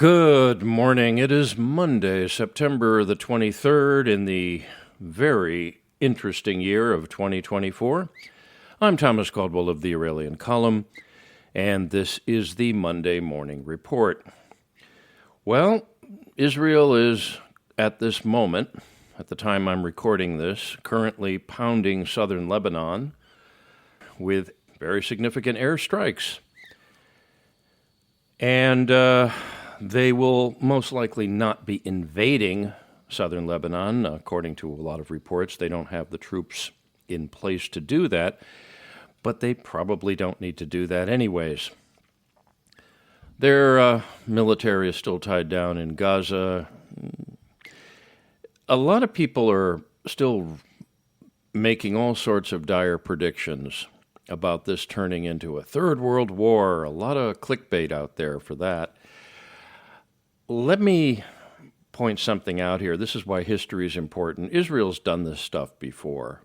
Good morning. It is Monday, September the 23rd in the very interesting year of 2024. I'm Thomas Caldwell of the Aurelian Column, and this is the Monday Morning Report. Well, Israel is, at this moment, at the time I'm recording this, currently pounding southern Lebanon with very significant airstrikes. And they will most likely not be invading southern Lebanon. According to a lot of reports, they don't have the troops in place to do that, but they probably don't need to do that anyways. Their military is still tied down in Gaza. A lot of people are still making all sorts of dire predictions about this turning into a third world war. A lot of clickbait out there for that. Let me point something out here. This is why history is important. Israel's done this stuff before.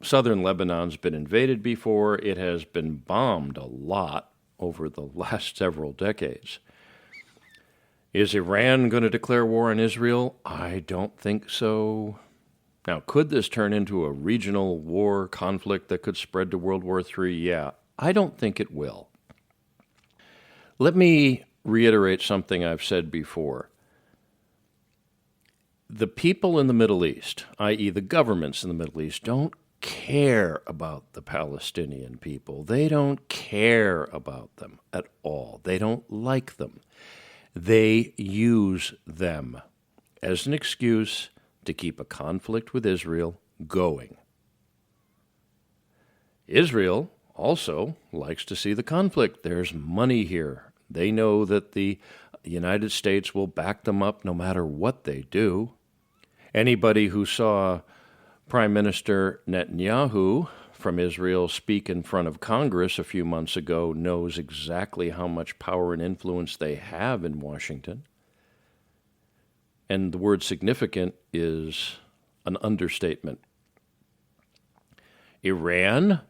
Southern Lebanon's been invaded before. It has been bombed a lot over the last several decades. Is Iran going to declare war on Israel? I don't think so. Now, could this turn into a regional war conflict that could spread to World War III? Yeah, I don't think it will. Let me reiterate something I've said before. The people in the Middle East, i.e. the governments in the Middle East, don't care about the Palestinian people. They don't care about them at all. They don't like them. They use them as an excuse to keep a conflict with Israel going. Israel also likes to see the conflict. There's money here. They know that the United States will back them up no matter what they do. Anybody who saw Prime Minister Netanyahu from Israel speak in front of Congress a few months ago knows exactly how much power and influence they have in Washington. And the word significant is an understatement. Iran,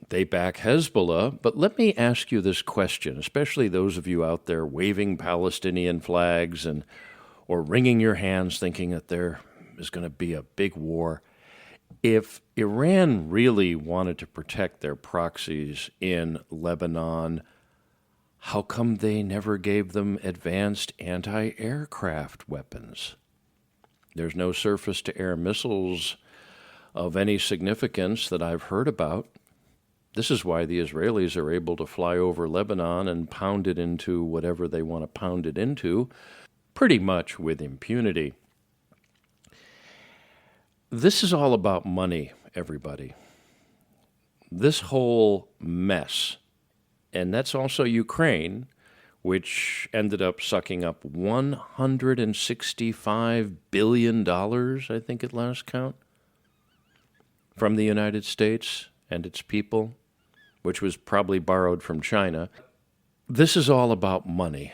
they back Hezbollah, but let me ask you this question, especially those of you out there waving Palestinian flags or wringing your hands thinking that there is going to be a big war. If Iran really wanted to protect their proxies in Lebanon, how come they never gave them advanced anti-aircraft weapons? There's no surface-to-air missiles of any significance that I've heard about. This is why the Israelis are able to fly over Lebanon and pound it into whatever they want to pound it into, pretty much with impunity. This is all about money, everybody. This whole mess, and that's also Ukraine, which ended up sucking up $165 billion, I think at last count, from the United States and its people, which was probably borrowed from China. This is all about money.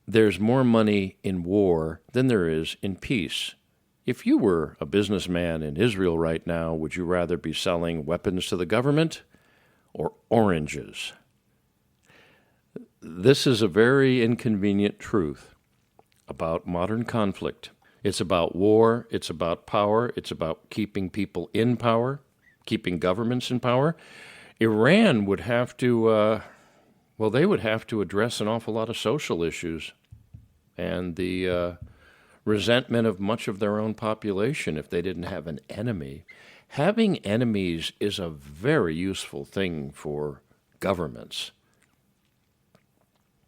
There's more money in war than there is in peace. If you were a businessman in Israel right now, would you rather be selling weapons to the government or oranges? This is a very inconvenient truth about modern conflict. It's about war, it's about power, it's about keeping people in power, keeping governments in power. Iran would have to, they would have to address an awful lot of social issues and the resentment of much of their own population if they didn't have an enemy. Having enemies is a very useful thing for governments.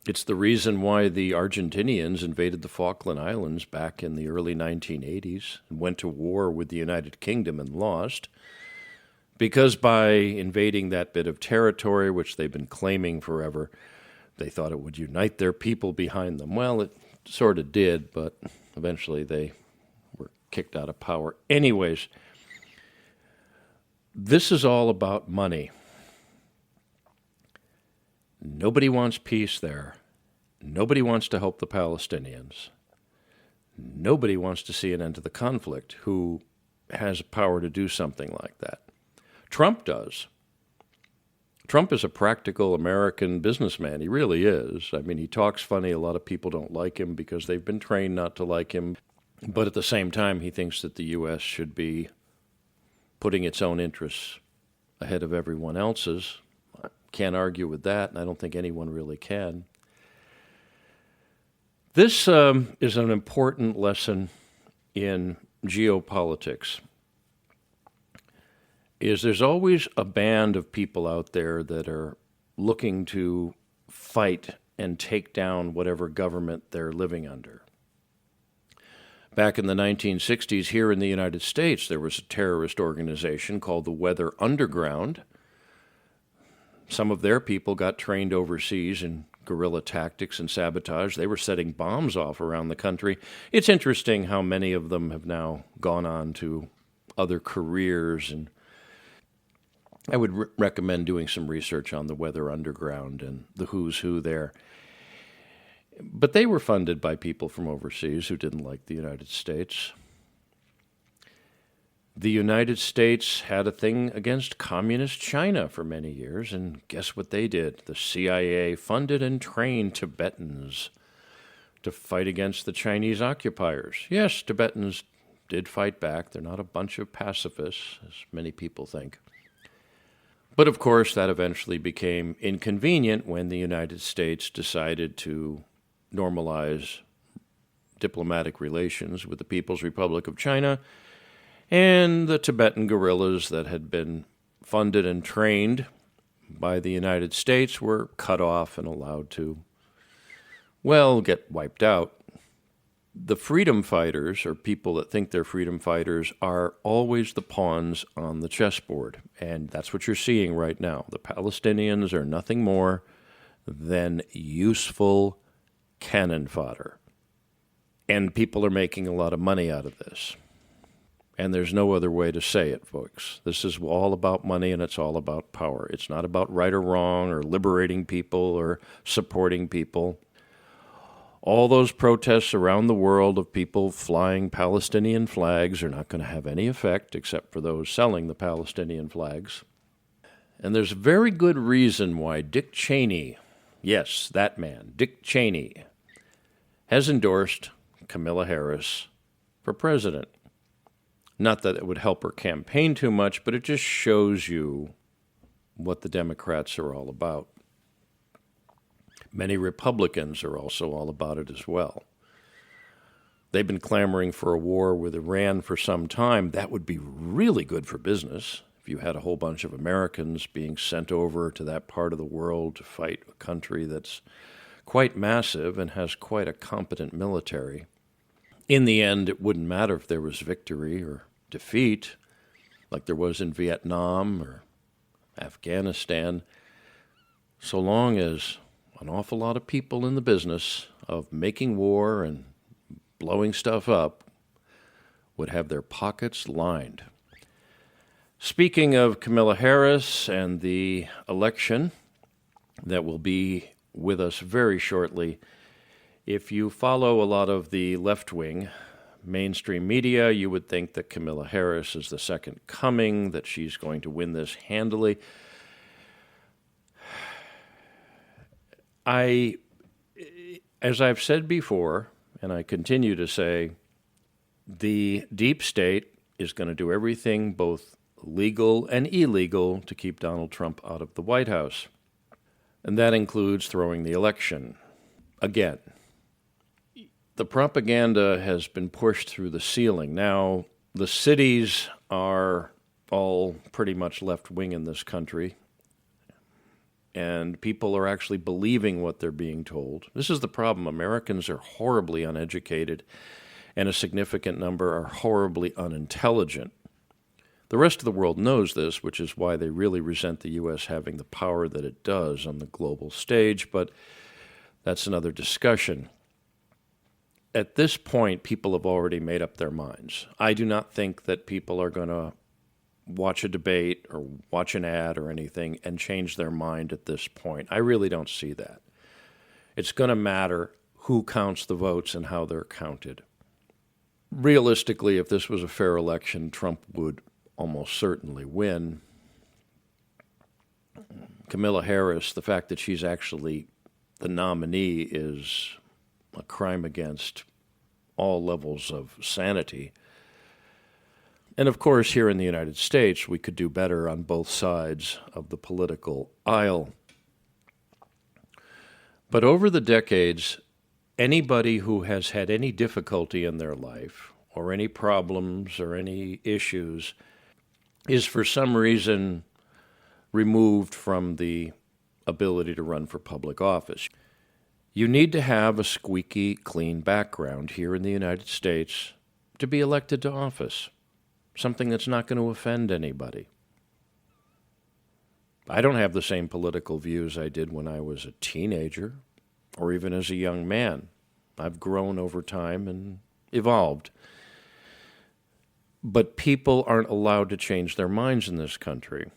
It's the reason why the Argentinians invaded the Falkland Islands back in the early 1980s and went to war with the United Kingdom and lost. Because by invading that bit of territory, which they've been claiming forever, they thought it would unite their people behind them. Well, it sort of did, but eventually they were kicked out of power. Anyways, this is all about money. Nobody wants peace there. Nobody wants to help the Palestinians. Nobody wants to see an end to the conflict who has power to do something like that. Trump does. Trump is a practical American businessman. He really is. I mean, he talks funny. A lot of people don't like him because they've been trained not to like him. But at the same time, he thinks that the U.S. should be putting its own interests ahead of everyone else's. I can't argue with that, and I don't think anyone really can. This is an important lesson in geopolitics. There's always a band of people out there that are looking to fight and take down whatever government they're living under. Back in the 1960s, here in the United States, there was a terrorist organization called the Weather Underground. Some of their people got trained overseas in guerrilla tactics and sabotage. They were setting bombs off around the country. It's interesting how many of them have now gone on to other careers, and I would recommend doing some research on the Weather Underground and the who's who there. But they were funded by people from overseas who didn't like the United States. The United States had a thing against communist China for many years, and guess what they did? The CIA funded and trained Tibetans to fight against the Chinese occupiers. Yes, Tibetans did fight back. They're not a bunch of pacifists, as many people think. But of course, that eventually became inconvenient when the United States decided to normalize diplomatic relations with the People's Republic of China, and the Tibetan guerrillas that had been funded and trained by the United States were cut off and allowed to, well, get wiped out. The freedom fighters, or people that think they're freedom fighters, are always the pawns on the chessboard, and that's what you're seeing right now. The Palestinians are nothing more than useful cannon fodder, and people are making a lot of money out of this. And there's no other way to say it, folks. This is all about money, and it's all about power. It's not about right or wrong or liberating people or supporting people. All those protests around the world of people flying Palestinian flags are not going to have any effect except for those selling the Palestinian flags. And there's a very good reason why Dick Cheney, yes, that man, Dick Cheney, has endorsed Kamala Harris for president. Not that it would help her campaign too much, but it just shows you what the Democrats are all about. Many Republicans are also all about it as well. They've been clamoring for a war with Iran for some time. That would be really good for business if you had a whole bunch of Americans being sent over to that part of the world to fight a country that's quite massive and has quite a competent military. In the end, it wouldn't matter if there was victory or defeat, like there was in Vietnam or Afghanistan, so long as an awful lot of people in the business of making war and blowing stuff up would have their pockets lined. Speaking of Kamala Harris and the election that will be with us very shortly, if you follow a lot of the left-wing mainstream media, you would think that Kamala Harris is the second coming, that she's going to win this handily. As I've said before, and I continue to say, the deep state is going to do everything, both legal and illegal, to keep Donald Trump out of the White House. And that includes throwing the election. Again, the propaganda has been pushed through the ceiling. Now, the cities are all pretty much left-wing in this country, and people are actually believing what they're being told. This is the problem. Americans are horribly uneducated, and a significant number are horribly unintelligent. The rest of the world knows this, which is why they really resent the U.S. having the power that it does on the global stage, but that's another discussion. At this point, people have already made up their minds. I do not think that people are going to watch a debate or watch an ad or anything and change their mind at this point. I really don't see that. It's going to matter who counts the votes and how they're counted. Realistically, if this was a fair election, Trump would almost certainly win. Kamala Harris, the fact that she's actually the nominee is a crime against all levels of sanity. And of course, here in the United States, we could do better on both sides of the political aisle. But over the decades, anybody who has had any difficulty in their life, or any problems or any issues, is for some reason removed from the ability to run for public office. You need to have a squeaky clean background here in the United States to be elected to office, something that's not going to offend anybody. I don't have the same political views I did when I was a teenager or even as a young man. I've grown over time and evolved. But people aren't allowed to change their minds in this country.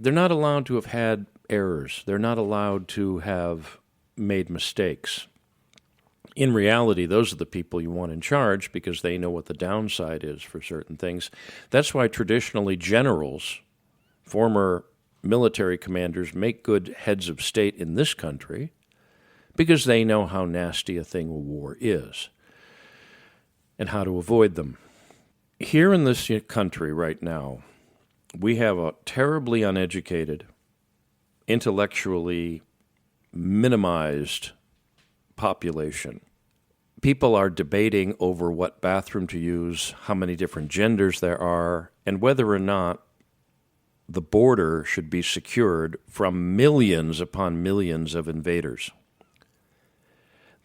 They're not allowed to have had errors. They're not allowed to have made mistakes. In reality, those are the people you want in charge because they know what the downside is for certain things. That's why traditionally generals, former military commanders, make good heads of state in this country because they know how nasty a thing a war is and how to avoid them. Here in this country right now, we have a terribly uneducated, intellectually minimized population. People are debating over what bathroom to use, how many different genders there are, and whether or not the border should be secured from millions upon millions of invaders.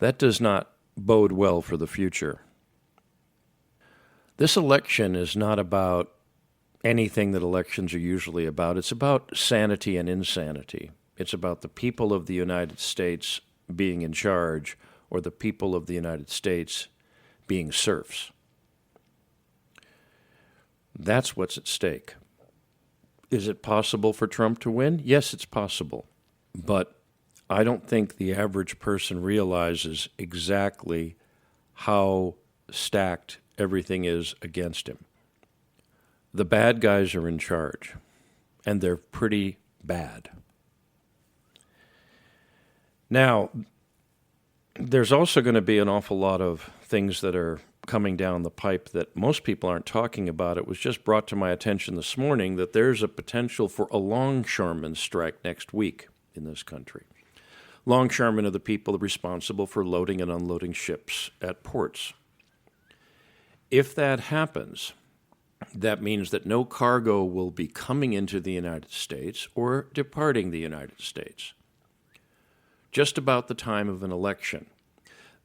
That does not bode well for the future. This election is not about anything that elections are usually about. It's about sanity and insanity. It's about the people of the United States being in charge or the people of the United States being serfs. That's what's at stake. Is it possible for Trump to win? Yes, it's possible. But I don't think the average person realizes exactly how stacked everything is against him. The bad guys are in charge, and they're pretty bad. Now, there's also going to be an awful lot of things that are coming down the pipe that most people aren't talking about. It was just brought to my attention this morning that there's a potential for a longshoreman strike next week in this country. Longshoremen are the people responsible for loading and unloading ships at ports. If that happens, that means that no cargo will be coming into the United States or departing the United States. Just about the time of an election.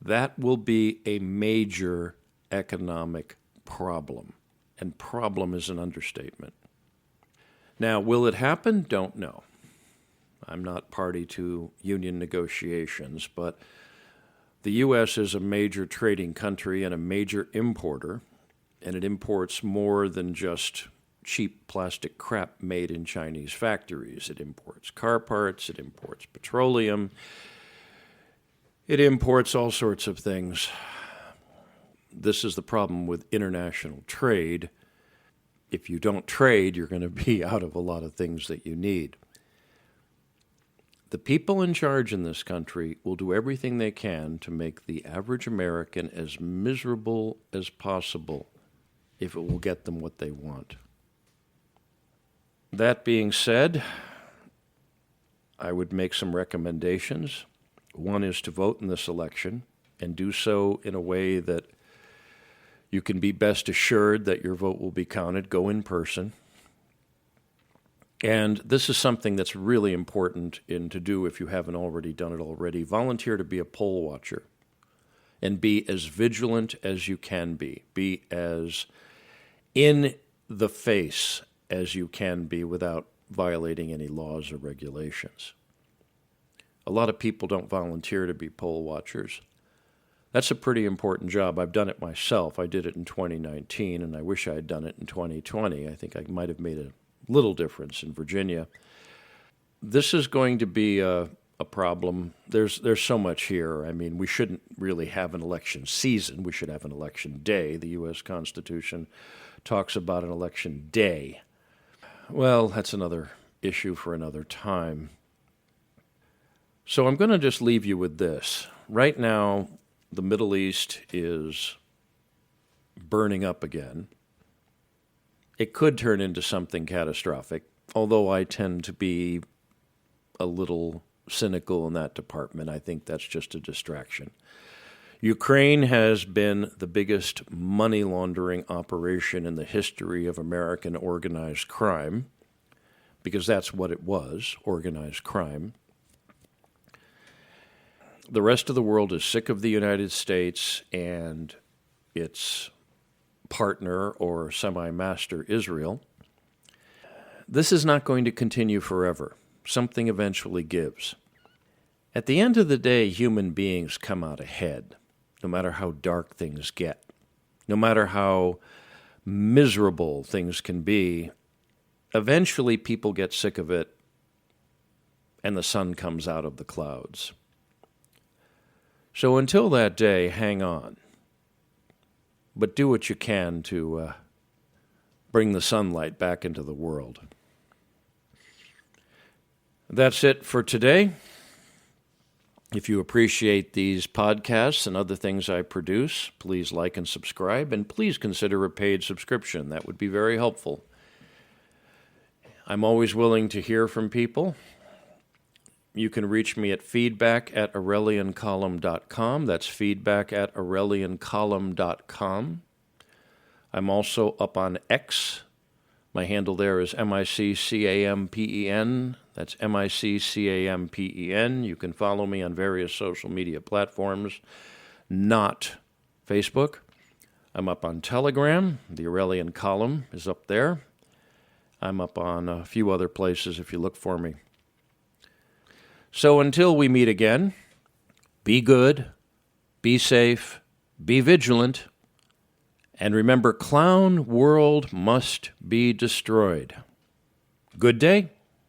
That will be a major economic problem. And problem is an understatement. Now, will it happen? Don't know. I'm not party to union negotiations, but the U.S. is a major trading country and a major importer, and it imports more than just cheap plastic crap made in Chinese factories. It imports car parts, it imports petroleum, it imports all sorts of things. This is the problem with international trade. If you don't trade, you're going to be out of a lot of things that you need. The people in charge in this country will do everything they can to make the average American as miserable as possible if it will get them what they want. That being said, I would make some recommendations. One is to vote in this election and do so in a way that you can be best assured that your vote will be counted. Go in person. And this is something that's really important to do if you haven't already done it already. Volunteer to be a poll watcher and be as vigilant as you can be. Be as in the face as you can be without violating any laws or regulations. A lot of people don't volunteer to be poll watchers. That's a pretty important job. I've done it myself. I did it in 2019, and I wish I had done it in 2020. I think I might have made a little difference in Virginia. This is going to be a problem. There's so much here. I mean, we shouldn't really have an election season. We should have an election day. The U.S. Constitution talks about an election day. Well, that's another issue for another time. So I'm going to just leave you with this. Right now, the Middle East is burning up again. It could turn into something catastrophic, although I tend to be a little cynical in that department. I think that's just a distraction. Ukraine has been the biggest money laundering operation in the history of American organized crime, because that's what it was, organized crime. The rest of the world is sick of the United States and its partner or semi-master Israel. This is not going to continue forever. Something eventually gives. At the end of the day, human beings come out ahead, no matter how dark things get, no matter how miserable things can be. Eventually, people get sick of it, and the sun comes out of the clouds. So until that day, hang on. But do what you can to bring the sunlight back into the world. That's it for today. If you appreciate these podcasts and other things I produce, please like and subscribe, and please consider a paid subscription. That would be very helpful. I'm always willing to hear from people. You can reach me at feedback@aureliancolumn.com. That's feedback@aureliancolumn.com. I'm also up on X. My handle there is MICCAMPEN. That's MICCAMPEN. You can follow me on various social media platforms, not Facebook. I'm up on Telegram. The Aurelian Column is up there. I'm up on a few other places if you look for me. So until we meet again, be good, be safe, be vigilant, and remember, clown world must be destroyed. Good day.